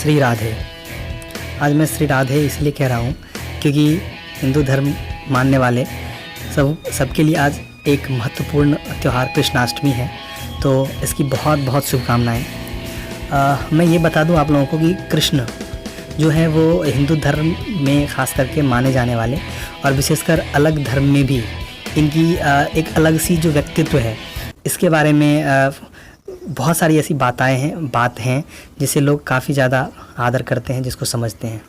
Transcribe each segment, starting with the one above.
श्री राधे। आज मैं श्री राधे इसलिए कह रहा हूँ क्योंकि हिंदू धर्म मानने वाले सबके लिए आज एक महत्वपूर्ण त्यौहार कृष्णाष्टमी है, तो इसकी बहुत बहुत शुभकामनाएं। मैं ये बता दूं आप लोगों को कि कृष्ण जो है वो हिंदू धर्म में ख़ास करके माने जाने वाले और विशेषकर अलग धर्म में भी इनकी एक अलग सी जो व्यक्तित्व है, इसके बारे में बहुत सारी ऐसी बात हैं जिसे लोग काफ़ी ज़्यादा आदर करते हैं, जिसको समझते हैं।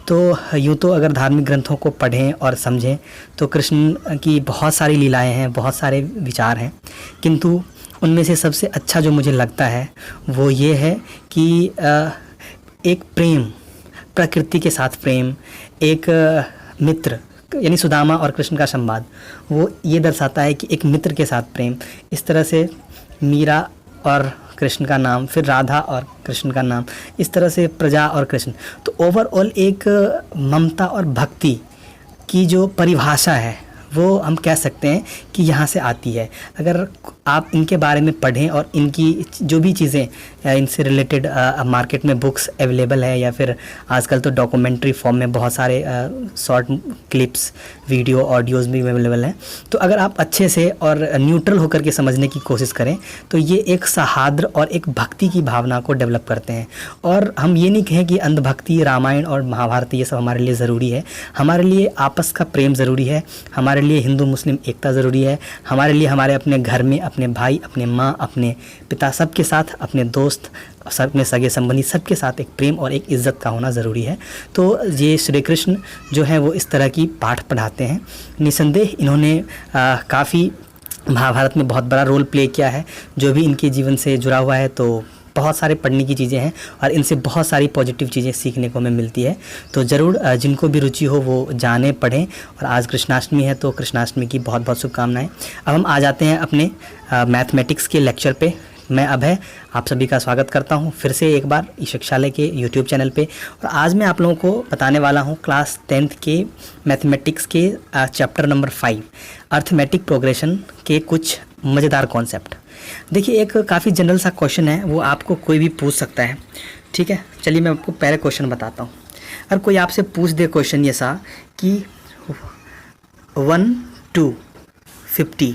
तो यूँ तो अगर धार्मिक ग्रंथों को पढ़ें और समझें तो कृष्ण की बहुत सारी लीलाएं हैं, बहुत सारे विचार हैं, किंतु उनमें से सबसे अच्छा जो मुझे लगता है वो ये है कि एक प्रेम, प्रकृति के साथ प्रेम, एक मित्र यानी सुदामा और कृष्ण का संवाद, वो ये दर्शाता है कि एक मित्र के साथ प्रेम। इस तरह से मीरा और कृष्ण का नाम, फिर राधा और कृष्ण का नाम, इस तरह से प्रजा और कृष्ण, तो ओवरऑल एक ममता और भक्ति की जो परिभाषा है वो हम कह सकते हैं कि यहाँ से आती है। अगर आप इनके बारे में पढ़ें और इनकी जो भी चीज़ें इनसे रिलेटेड मार्केट में बुक्स अवेलेबल है या फिर आजकल तो डॉक्यूमेंट्री फॉर्म में बहुत सारे शॉर्ट क्लिप्स, वीडियो, ऑडियोज़ भी अवेलेबल हैं, तो अगर आप अच्छे से और न्यूट्रल होकर के समझने की कोशिश करें तो ये एक सहाद्र और एक भक्ति की भावना को डेवलप करते हैं। और हम ये नहीं कहें कि अंधभक्ति, रामायण और महाभारत ये सब हमारे लिए ज़रूरी है। हमारे लिए आपस का प्रेम ज़रूरी है, हमारे लिए हिंदू मुस्लिम एकता ज़रूरी है, हमारे लिए हमारे अपने घर में अपने भाई, अपने माँ, अपने पिता, सबके साथ, अपने दोस्त, सब में सगे संबंधी, सबके साथ एक प्रेम और एक इज़्ज़त का होना ज़रूरी है। तो ये श्री कृष्ण जो है वो इस तरह की पाठ पढ़ाते हैं। निसंदेह इन्होंने काफ़ी महाभारत में बहुत बड़ा रोल प्ले किया है। जो भी इनके जीवन से जुड़ा हुआ है तो बहुत सारे पढ़ने की चीज़ें हैं और इनसे बहुत सारी पॉजिटिव चीज़ें सीखने को हमें मिलती है। तो ज़रूर जिनको भी रुचि हो वो जाने, पढ़ें। और आज कृष्णाष्टमी है तो कृष्णाष्टमी की बहुत बहुत शुभकामनाएं। अब हम आ जाते हैं अपने मैथमेटिक्स के लेक्चर पे। मैं अभय आप सभी का स्वागत करता हूं फिर से एक बार ई शिक्षालय के यूट्यूब चैनल पे। और आज मैं आप लोगों को बताने वाला हूं क्लास 10th के मैथमेटिक्स के चैप्टर नंबर 5 अर्थमेटिक प्रोग्रेशन के कुछ मज़ेदार कॉन्सेप्ट। देखिए, एक काफ़ी जनरल सा क्वेश्चन है, वो आपको कोई भी पूछ सकता है, ठीक है। चलिए मैं आपको पहले क्वेश्चन बताता हूँ। अगर कोई आपसे पूछ दे क्वेश्चन ये सा कि 1 to 50,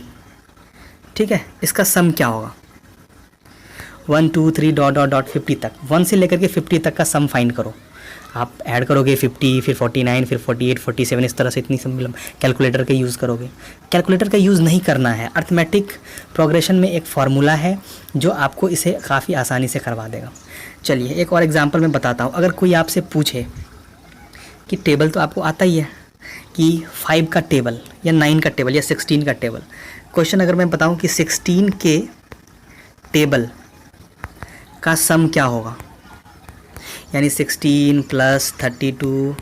ठीक है, इसका सम क्या होगा? 1 2 3 डॉट डॉट डॉट 50 तक, 1 से लेकर के 50 तक का सम फाइंड करो। आप ऐड करोगे 50, फिर 49, फिर 48, 47, इस तरह से इतनी सम कैलकुलेटर का यूज़ करोगे। कैलकुलेटर का यूज़ नहीं करना है। अर्थमेटिक प्रोग्रेशन में एक फार्मूला है जो आपको इसे काफ़ी आसानी से करवा देगा। चलिए एक और एग्जांपल मैं बताता हूँ। अगर कोई आपसे पूछे कि टेबल तो आपको आता ही है कि 5 का टेबल या 9 का टेबल या 16 का टेबल, क्वेश्चन अगर मैं बताऊँ कि 16 के टेबल का सम क्या होगा, यानी 16 plus 32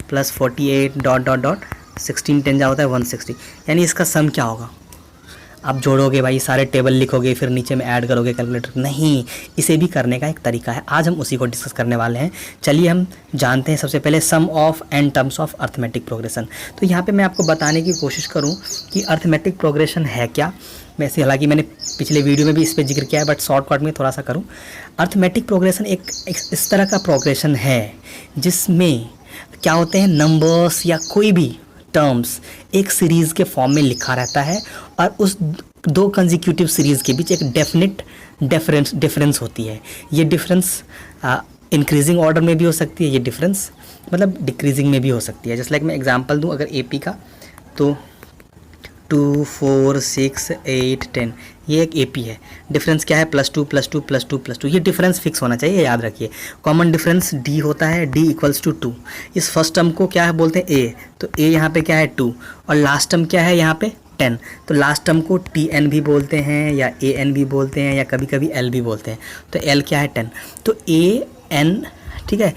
plus 48 dot dot dot 16 10 जा होता है 160, यानी इसका सम क्या होगा? आप जोड़ोगे भाई, सारे टेबल लिखोगे, फिर नीचे में ऐड करोगे कैलकुलेटर? नहीं, इसे भी करने का एक तरीका है। आज हम उसी को डिस्कस करने वाले हैं। चलिए हम जानते हैं सबसे पहले sum of n terms of arithmetic progression. तो यहाँ पे मैं आपको बताने की कोशिश करूँ कि अर्थमेटिक प्रोग्रेशन है क्या। वैसे हालांकि मैंने पिछले वीडियो में भी इस पर जिक्र किया है, बट शॉर्टकट में थोड़ा सा करूँ। अर्थमेटिक प्रोग्रेशन एक इस तरह का प्रोग्रेशन है जिसमें क्या होते हैं, नंबर्स या कोई भी टर्म्स एक सीरीज़ के फॉर्म में लिखा रहता है और उस दो कंसेक्यूटिव सीरीज़ के बीच एक डेफिनेट डिफरेंस होती है। ये डिफरेंस इंक्रीजिंग ऑर्डर में भी हो सकती है, ये डिफरेंस मतलब डिक्रीजिंग में भी हो सकती है। जैसे लाइक मैं एग्जांपल दूं, अगर AP का तो 2 4 6 8 10, ये एक AP है। डिफरेंस क्या है? +2 +2 +2 +2। ये डिफरेंस फिक्स होना चाहिए, याद रखिए। कॉमन डिफरेंस D होता है, D = 2। इस फर्स्ट टर्म को क्या है बोलते हैं? A, तो A यहाँ पे क्या है? 2, और लास्ट टर्म क्या है यहाँ पे? 10। तो लास्ट टर्म को TN भी बोलते हैं या AN भी बोलते हैं या कभी कभी L भी बोलते हैं। तो L क्या है? 10। तो AN, ठीक है,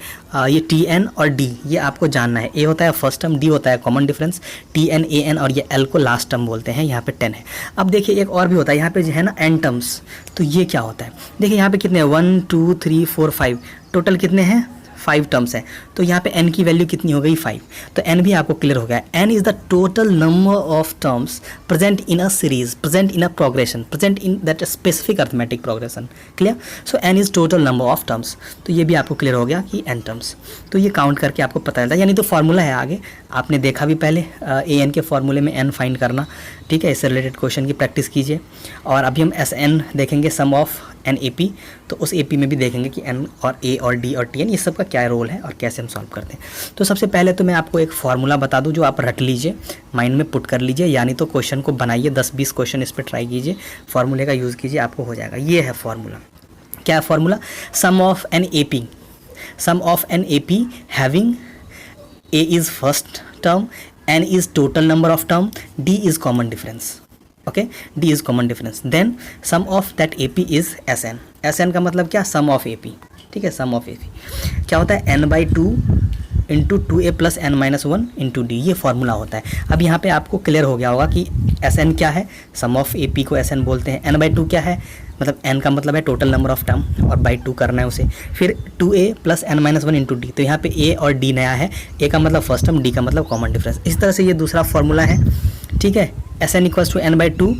ये TN और D ये आपको जानना है। A होता है फर्स्ट टर्म, D होता है कॉमन डिफरेंस, TN AN और ये L को लास्ट टर्म बोलते हैं। यहाँ पे 10 है। अब देखिए एक और भी होता है यहाँ पे जो है ना, एन टर्म्स। तो ये क्या होता है? देखिए यहाँ पे कितने हैं? 1 2 3 4 5, टोटल कितने हैं? 5 टर्म्स है, तो यहाँ पे n की वैल्यू कितनी हो गई 5। तो n भी आपको क्लियर हो गया। n is the total number of terms present in a series, present in a progression, present in that specific arithmetic progression. Clear? So n is total number of terms. तो ये भी आपको clear हो गया कि n terms. तो ये count करके आपको पता चलता है, यानी तो फार्मूला है आगे आपने देखा भी पहले an के फार्मूले में n फाइंड करना। ठीक है, इससे रिलेटेड क्वेश्चन की प्रैक्टिस कीजिए। और अभी हम Sn देखेंगे, सम ऑफ एन ए पी, तो उस ए पी में भी देखेंगे कि एन और ए और डी और टी एन ये सब का क्या रोल है और कैसे हम सॉल्व करते हैं। तो सबसे पहले तो मैं आपको एक फार्मूला बता दूं जो आप रट लीजिए, माइंड में पुट कर लीजिए, यानी तो क्वेश्चन को बनाइए, 10-20 क्वेश्चन इस पर ट्राई कीजिए, फार्मूले का यूज़ कीजिए, आपको हो जाएगा। ये है फार्मूला। क्या है formula? Sum of n A P, sum of n A P having a is first term, n is total number of term, d is common difference, okay, d is common difference, then sum of that ap is sn। sn का मतलब क्या? sum of ap। ठीक है, sum of ap क्या होता है? n/2 into 2a plus n minus 1 into d, ये formula होता है। अब यहाँ पे आपको क्लियर हो गया होगा कि sn क्या है, सम ऑफ ap को sn बोलते हैं, n/2 क्या है, मतलब n का मतलब है टोटल नंबर ऑफ टर्म और बाई 2 करना है उसे, फिर 2a plus n minus 1 into D. तो यहाँ पे a और d नया है, a का मतलब फर्स्ट टर्म, d का मतलब कॉमन डिफरेंस। इस तरह से ये दूसरा फार्मूला है। ठीक है, sn equals to n/2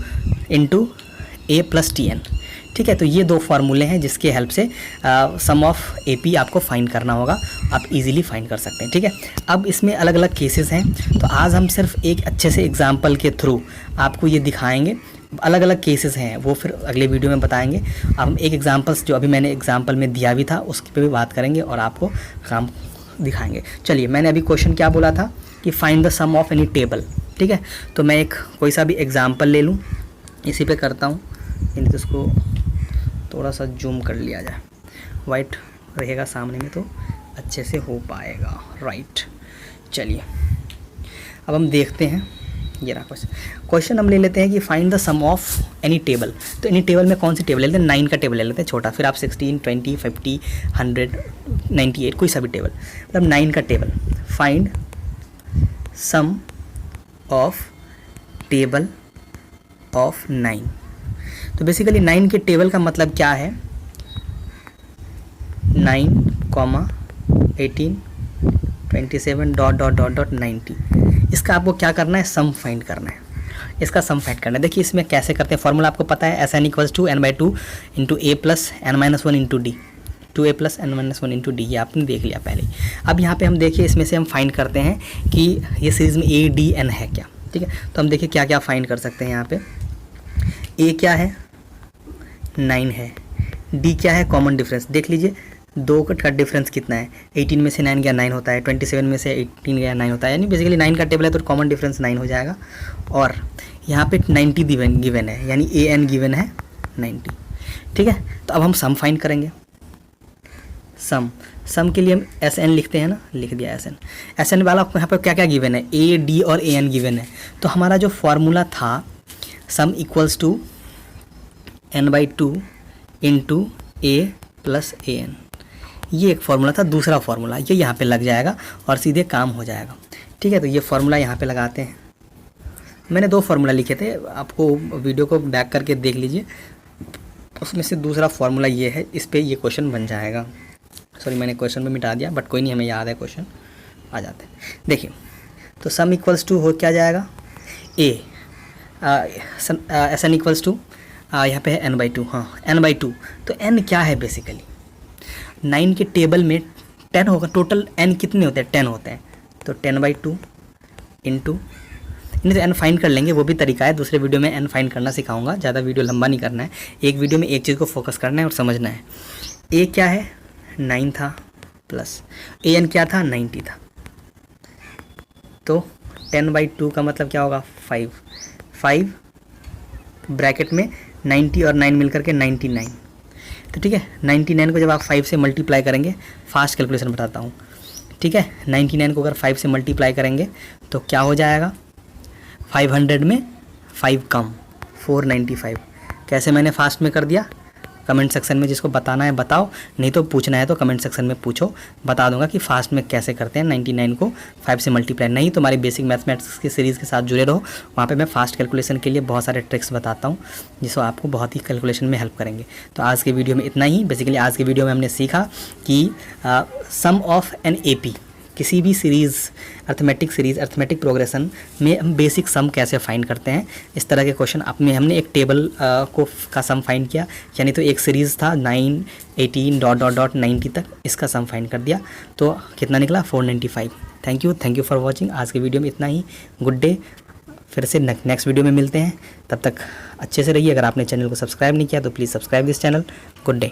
into a plus T N. ठीक है, तो ये दो फार्मूले हैं जिसके हेल्प से सम ऑफ ए पी आपको फाइंड करना होगा, आप इजीली फाइंड कर सकते हैं। ठीक है, अब इसमें अलग अलग केसेस हैं, तो आज हम सिर्फ एक अच्छे से एग्जांपल के थ्रू आपको ये दिखाएंगे। अलग अलग केसेस हैं वो फिर अगले वीडियो में बताएंगे। अब हम एक एग्जांपल्स जो अभी मैंने एग्जांपल में दिया भी था उसके पे भी बात करेंगे और आपको काम दिखाएंगे। चलिए, मैंने अभी क्वेश्चन क्या बोला था कि find the sum of any table. ठीक है, तो मैं एक कोई सा भी एग्जाम्पल ले लूँ, इसी पे करता हूँ, यानी तो इसको थोड़ा सा जूम कर लिया जाए, वाइट रहेगा सामने में तो अच्छे से हो पाएगा। राइट, चलिए अब हम देखते हैं। ये रहा क्वेश्चन हम ले लेते हैं कि find the sum of any table. तो एनी टेबल में कौन सी टेबल ले लेते हैं? 9 का टेबल ले लेते हैं छोटा, फिर आप 16, 20, 50, 100, 98 कोई सा भी टेबल, मतलब 9 का table. Find sum of table of 9। तो बेसिकली 9 के टेबल का मतलब क्या है? 9, 18, 27 डॉट डॉट डॉट डॉट 90। इसका आपको क्या करना है? सम फाइंड करना है, इसका सम फाइंड करना है। देखिए इसमें कैसे करते हैं, फॉर्मूला आपको पता है, S N equals to n/2 into a plus n minus 1 into d, 2a plus n minus 1 into d, ये आपने देख लिया पहले। अब यहाँ पे हम देखिए इसमें से हम फाइंड करते हैं कि ये सीरीज़ में a d n है क्या। ठीक है, तो हम देखिए क्या क्या फाइंड कर सकते हैं। यहाँ पे a क्या है? 9 है। d क्या है? Common difference. देख लीजिए 2 का डिफरेंस कितना है? 18 में से 9 गया 9 होता है, 27 में से 18 गया 9 होता है, यानी बेसिकली 9 का टेबल है तो कॉमन डिफरेंस 9 हो जाएगा। और यहाँ पे 90 गिवन है, यानी ए एन गिवन है 90। ठीक है, तो अब हम सम फाइंड करेंगे। सम के लिए हम एस एन लिखते हैं ना, लिख दिया एस एन। एस एन वाला यहाँ पर क्या क्या गिवन है? ए डी और ए एन गिवन है। तो हमारा जो फॉर्मूला था sum equals to n/2 into a plus a n, ये एक फार्मूला था। दूसरा फार्मूला ये यहाँ पे लग जाएगा और सीधे काम हो जाएगा। ठीक है, तो ये फार्मूला यहाँ पे लगाते हैं। मैंने 2 फार्मूला लिखे थे, आपको वीडियो को बैक करके देख लीजिए, उसमें से दूसरा फार्मूला ये है, इस पे ये क्वेश्चन बन जाएगा। सॉरी, मैंने क्वेश्चन में मिटा दिया, बट कोई नहीं, हमें याद है क्वेश्चन, आ जाते हैं। देखिए, तो सम इक्वल्स टू हो क्या जाएगा? A s N equals to यहाँ पे है n/2। हाँ, n/2। तो n क्या है? बेसिकली 9 के टेबल में 10 होगा। टोटल n कितने होते हैं? 10 होते हैं। तो 10/2 इंटू, नहीं तो n फाइंड कर लेंगे, वो भी तरीका है, दूसरे वीडियो में n फाइंड करना सिखाऊंगा। ज़्यादा वीडियो लंबा नहीं करना है, एक वीडियो में एक चीज़ को फोकस करना है और समझना है। a क्या है? 9 था, प्लस a n क्या था? 90 था। तो 10/2 का मतलब क्या होगा? 5 ब्रैकेट में 90 और 9 मिलकर के 99। तो ठीक है, 99 को जब आप 5 से मल्टीप्लाई करेंगे, फास्ट कैलकुलेशन बताता हूँ। ठीक है, 99 को अगर 5 से मल्टीप्लाई करेंगे तो क्या हो जाएगा? 500 में 5 कम, 495। कैसे मैंने फास्ट में कर दिया? कमेंट सेक्शन में जिसको बताना है बताओ, नहीं तो पूछना है तो कमेंट सेक्शन में पूछो, बता दूंगा कि फास्ट में कैसे करते हैं 99 को 5 से मल्टीप्लाई। नहीं तो हमारी बेसिक मैथमेटिक्स की सीरीज़ के साथ जुड़े रहो, वहाँ पे मैं फास्ट कैलकुलेशन के लिए बहुत सारे ट्रिक्स बताता हूँ जिसको आपको बहुत ही कैलकुलेशन में हेल्प करेंगे। तो आज के वीडियो में इतना ही। बेसिकली आज के वीडियो में हमने सीखा कि सम ऑफ एन AP, किसी भी series, arithmetic series, arithmetic progression में हम बेसिक सम कैसे फाइंड करते हैं। इस तरह के क्वेश्चन अपने हमने एक टेबल का सम फाइंड किया, यानी तो एक सीरीज़ था 9, 18 डॉट डॉट डॉट 90 तक, इसका सम फाइंड कर दिया तो कितना निकला 495। Thank you for watching. आज के वीडियो में इतना ही। Good day. फिर से नेक्स्ट वीडियो में मिलते हैं, तब तक अच्छे से रहिए। अगर आपने चैनल को सब्सक्राइब नहीं किया तो please subscribe this channel. Good day.